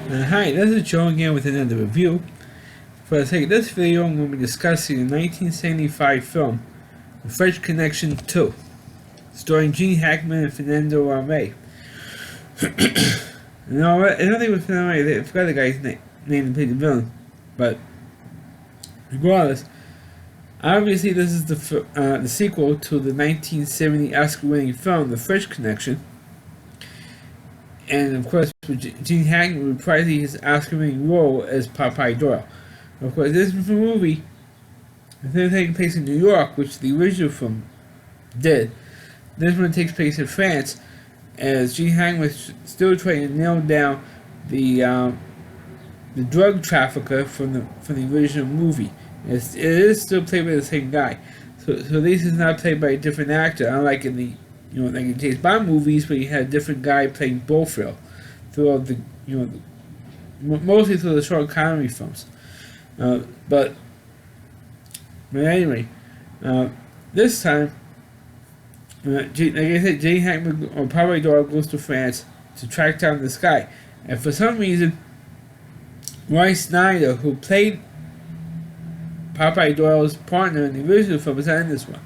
Hi, this is Joe again with another review. For the sake of this video, I'm going to be discussing the 1975 film, The French Connection 2, starring Gene Hackman and Fernando Rame. No, I don't think it was Fernando Rame, I forgot the guy's name to play the villain, but regardless, obviously this is the sequel to the 1970 Oscar-winning film, The French Connection, and of course, Gene Hackman reprising his Oscar-winning role as Popeye Doyle. Of course, this is a movie instead of taking place in New York, which the original film did. This one takes place in France, as Gene Hackman was still trying to nail down the drug trafficker from the original movie. It is still played by the same guy, so this is not played by a different actor, unlike in the like in James Bond movies, where you had a different guy playing Blofeld throughout mostly through the Sean Connery films. But anyway, this time, like I said, Gene Hackman or Popeye Doyle goes to France to track down this guy, and for some reason, Roy Snyder, who played Popeye Doyle's partner in the original film, is not in this one.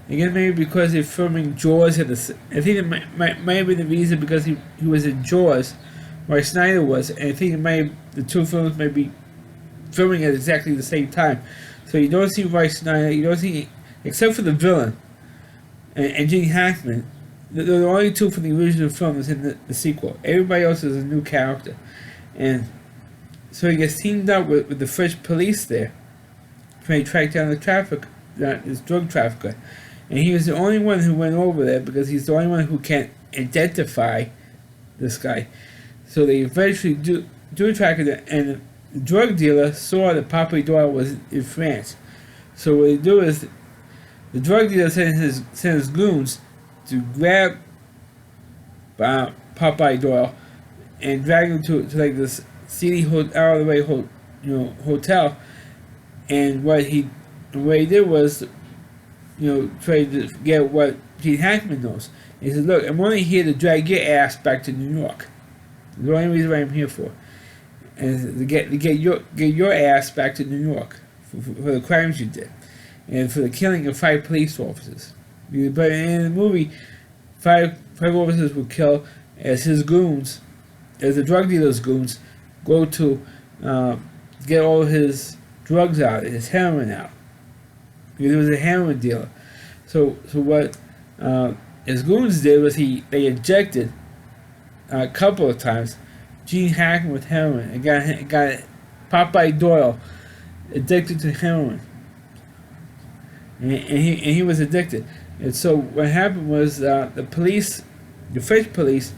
Again, maybe because they're filming Jaws at the. I think it might be the reason because he was in Jaws, Roy Snyder was, and I think the two films may be filming at exactly the same time. So you don't see Roy Snyder, you don't see, except for the villain and Gene Hackman. They're the only two from the original film is in the sequel. Everybody else is a new character, and so he gets teamed up with the French police there, trying to track down this drug trafficker. And he was the only one who went over there because he's the only one who can identify this guy. So they eventually do track it, and the drug dealer saw that Popeye Doyle was in France. So what they do is the drug dealer sends his goons to grab Popeye Doyle and drag him to like this seedy out of the way hotel. And what he did was, try to get what Gene Hackman knows. He said, "Look, I'm only here to drag your ass back to New York. The only reason why I'm here for, and to get your ass back to New York for the crimes you did, and for the killing of 5 police officers. But in the movie, five officers were killed as his goons, as the drug dealer's goons, go to get all his drugs out, his heroin out. Because he was a heroin dealer. So what his goons did was they injected a couple of times Gene Hackman with heroin and got Popeye Doyle addicted to heroin, and he was addicted. And so what happened was the French police,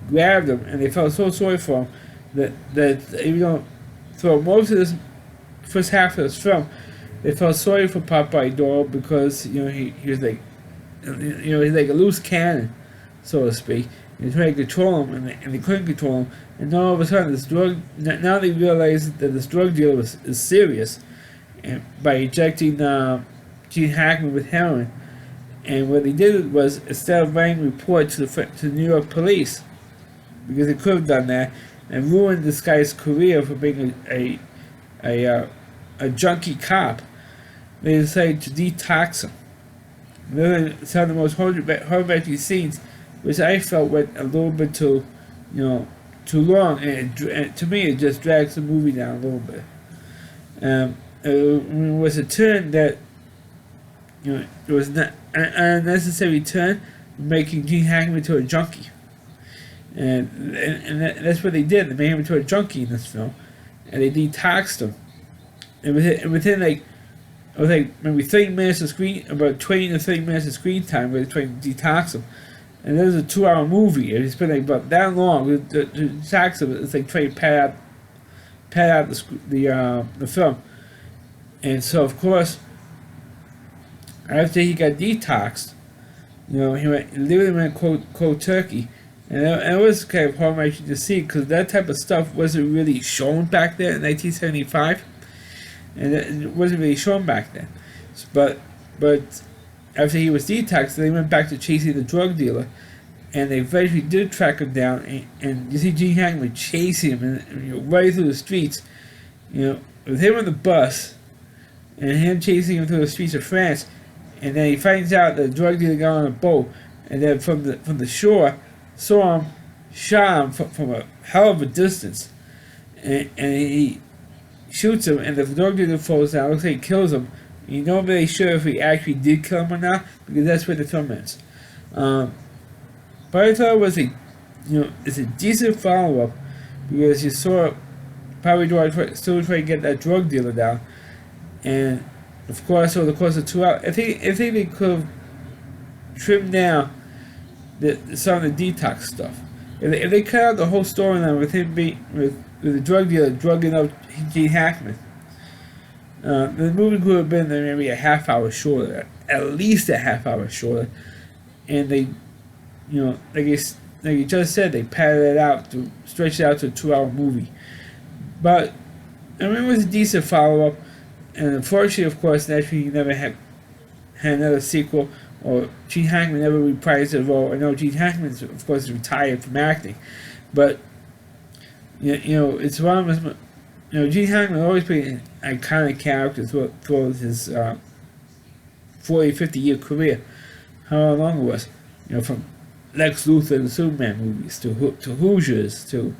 grabbed him, and they felt so sorry for him that even though throughout most of this first half of this film, they felt sorry for Popeye Doyle because he was like he's like a loose cannon, so to speak. And they tried to control him, and they couldn't control him. And all of a sudden, now they realized that this drug dealer is serious, and by injecting Gene Hackman with heroin. And what they did was, instead of writing a report to the New York police, because they could have done that and ruined this guy's career for being a junkie cop, they decided to detox him. Then some of the most horrific scenes, which I felt went a little bit too long, and to me it just drags the movie down a little bit. It was a turn that it was not an unnecessary turn, making Gene Hackman into a junkie, and that's what they did. They made him into a junkie in this film, and they detoxed him. And within maybe 30 minutes of screen, about 20 to 30 minutes of screen time, where they tried to detox him. And this is a 2-hour movie. It's been like about that long. To detox him, it's like trying to pad out the film. And so of course, after he got detoxed, he literally went cold turkey. And it was kind of heartbreaking to see, because that type of stuff wasn't really shown back then in 1975. And it wasn't really shown back then. But after he was detoxed, they went back to chasing the drug dealer, and they eventually did track him down, and you see Gene Hackman chasing him and right through the streets, with him on the bus, and him chasing him through the streets of France, and then he finds out that the drug dealer got on a boat, and then from the shore, saw him, shot him from a hell of a distance, and he shoots him, and the drug dealer falls down. Looks like he kills him. You're not really sure if he actually did kill him or not, because that's where the film ends. But I thought it was it's a decent follow-up, because you saw probably still trying to get that drug dealer down, and of course over the course of 2 hours, I think they could have trimmed down some of the detox stuff. If they cut out the whole storyline with him being with the drug dealer drugging up Gene Hackman, the movie could have been maybe a half hour shorter, at least a half hour shorter, and they, like you just said, they padded it out to stretch it out to a 2-hour movie. But I mean, it was a decent follow-up, and unfortunately, of course, naturally, you never had another sequel, or Gene Hackman never reprised the role. I know Gene Hackman, of course, is retired from acting, but it's one of his. Gene Hackman always played an iconic character throughout his 40, 50-year career, however long it was. From Lex Luthor and the Superman movies to Hoosiers to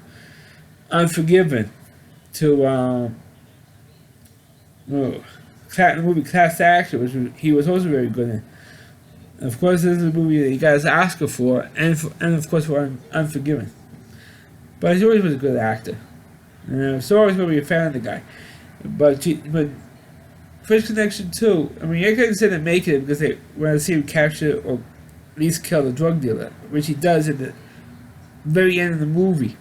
Unforgiven to the movie Class Action, which he was also very good in. And of course, this is a movie that he got his Oscar for, and of course for Unforgiven. But he always was a good actor. So always going to be a fan of the guy. But French Connection 2, I mean, I couldn't say they make it because they want to see him capture or at least kill the drug dealer, which he does at the very end of the movie.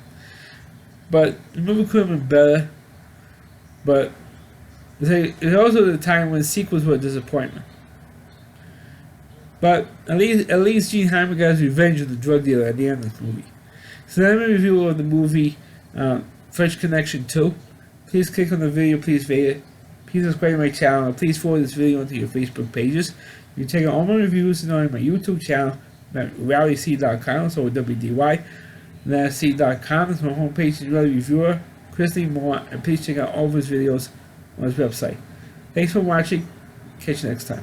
But the movie could have been better. But it's also the time when sequels were a disappointment. But at least Gene Hackman got his revenge of the drug dealer at the end of the movie. So that's my review of the movie French Connection 2. Please click on the video, please rate it. Please subscribe to my channel, and please forward this video onto your Facebook pages. You can check out all my reviews on my YouTube channel at rallyc.com, so WDY. LastC.com is my homepage. Rally Reviewer, Christy Moore, and please check out all of his videos on his website. Thanks for watching. Catch you next time.